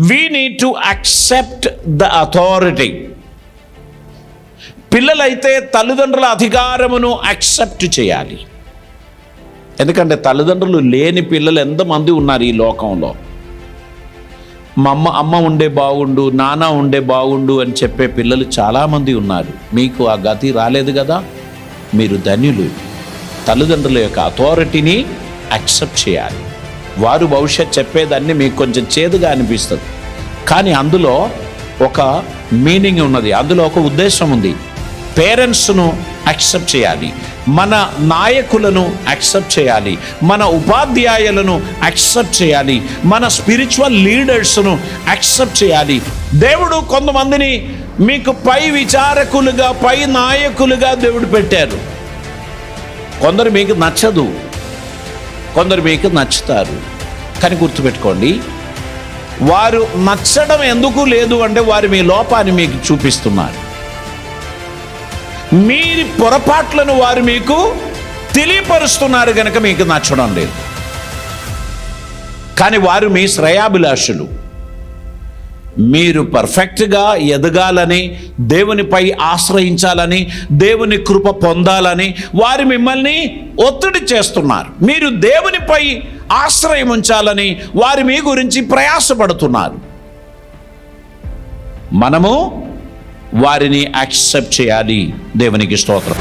We need to accept the authority. పిల్లలైతే తల్లిదండ్రుల అధికారమును యాక్సెప్ట్ చేయాలి. ఎందుకంటే తల్లిదండ్రులు లేని పిల్లలు ఎంతమంది ఉన్నారు ఈ లోకంలో. మా అమ్మ ఉండే బాగుండు, నాన్న ఉండే బాగుండు అని చెప్పే పిల్లలు చాలామంది ఉన్నారు. మీకు ఆ గతి రాలేదు కదా, మీరు ధన్యులు. తల్లిదండ్రుల యొక్క అథారిటీని యాక్సెప్ట్ చేయాలి. వారు భవిష్యత్ చెప్పేదాన్ని మీకు కొంచెం చేదుగా అనిపిస్తుంది, కానీ అందులో ఒక మీనింగ్ ఉన్నది, అందులో ఒక ఉద్దేశం ఉంది. పేరెంట్స్ను యాక్సెప్ట్ చేయాలి, మన నాయకులను యాక్సెప్ట్ చేయాలి, మన ఉపాధ్యాయులను యాక్సెప్ట్ చేయాలి, మన స్పిరిచువల్ లీడర్స్ను యాక్సెప్ట్ చేయాలి. దేవుడు కొంతమందిని మీకు పై విచారకులుగా, పై నాయకులుగా దేవుడు పెట్టారు. కొందరు మీకు నచ్చదు, కొందరు మీకు నచ్చుతారు. కానీ గుర్తుపెట్టుకోండి, వారు నచ్చడం ఎందుకు లేదు అంటే వారు మీ లోపాన్ని మీకు చూపిస్తున్నారు. మీ పొరపాట్లను వారు మీకు తెలియపరుస్తున్నారు కనుక మీకు నచ్చడం లేదు. కానీ వారు మీ శ్రేయాభిలాషులు. మీరు పర్ఫెక్ట్గా ఎదగాలని, దేవునిపై ఆశ్రయించాలని, దేవుని కృప పొందాలని వారు మిమ్మల్ని ఒత్తిడి చేస్తున్నారు. మీరు దేవునిపై ఆశ్రయం ఉంచాలని వారు మీ గురించి ప్రయాసపడుతున్నారు. మనము వారిని యాక్సెప్ట్ చేయాలి. దేవునికి స్తోత్రం.